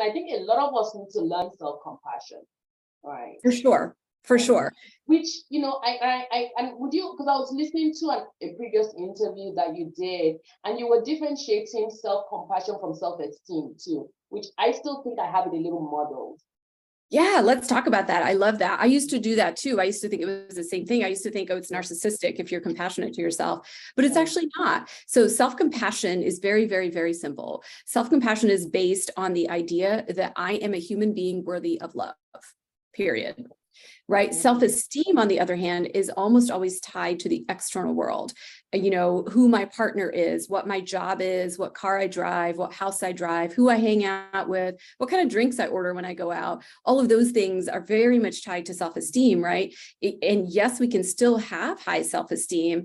And I think a lot of us need to learn self-compassion, right? For sure. For sure. Which, you know, and would you, because I was listening to a previous interview that you did, and you were differentiating self-compassion from self-esteem too, which I still think I have it a little muddled. Yeah, let's talk about that. I love that. I used to do that too. I used to think it was the same thing. I used to think, oh, it's narcissistic if you're compassionate to yourself, but it's actually not. So self-compassion is very, very, very simple. Self-compassion is based on the idea that I am a human being worthy of love, period. Right? Self-esteem, on the other hand, is almost always tied to the external world. You know, who my partner is, what my job is, what car I drive, what house I drive, who I hang out with, what kind of drinks I order when I go out. All of those things are very much tied to self-esteem, right? And yes, we can still have high self-esteem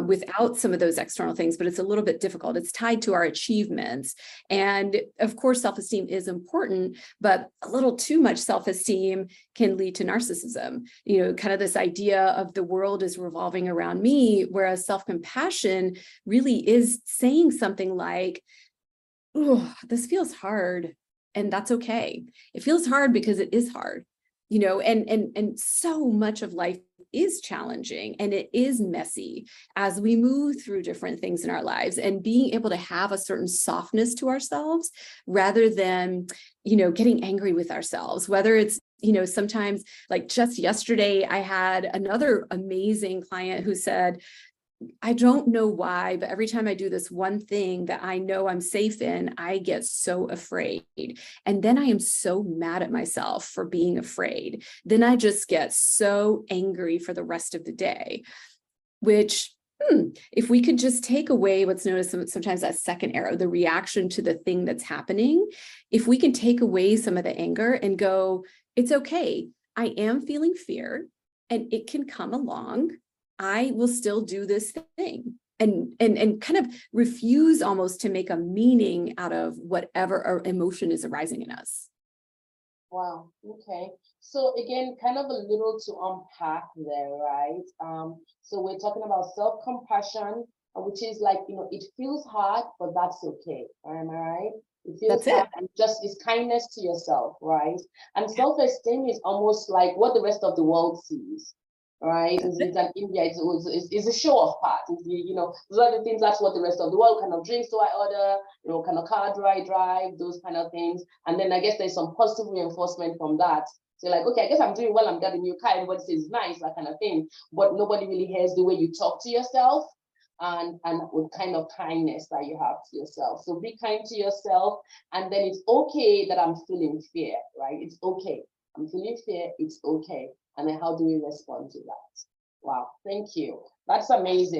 without some of those external things, but it's a little bit difficult. It's tied to our achievements. And of course, self-esteem is important, but a little too much self-esteem can lead to narcissism. You know, kind of this idea of the world is revolving around me, whereas self-compassion really is saying something like, oh, this feels hard, and that's okay. It feels hard because it is hard, you know, and so much of life is challenging and it is messy as we move through different things in our lives, and being able to have a certain softness to ourselves rather than, you know, getting angry with ourselves, whether it's, you know, sometimes like just yesterday, I had another amazing client who said, I don't know why, but every time I do this one thing that I know I'm safe in, I get so afraid. And then I am so mad at myself for being afraid. Then I just get so angry for the rest of the day, which if we could just take away what's known as sometimes that second arrow, the reaction to the thing that's happening, if we can take away some of the anger and go, it's okay, I am feeling fear and it can come along. I will still do this thing, and kind of refuse almost to make a meaning out of whatever emotion is arising in us. Wow. Okay. So again, kind of a little to unpack there, right? So we're talking about self-compassion, which is like, you know, it feels hard, but that's okay. Am I right? It feels hard, and just is kindness to yourself, right? And self-esteem is almost like what the rest of the world sees. Right, it's in India. It's a show of parts. You know, those are the things. That's what the rest of the world kind of drinks do I order. You know, kind of car do I drive? Those kind of things. And then I guess there's some positive reinforcement from that. So like, okay, I guess I'm doing well. I'm getting a new car. Everybody says nice, that kind of thing. But nobody really hears the way you talk to yourself, and with kind of kindness that you have to yourself. So be kind to yourself, and then it's okay that I'm feeling fear. Right? It's okay. I'm feeling fear. It's okay. And then how do we respond to that? Wow, thank you. That's amazing.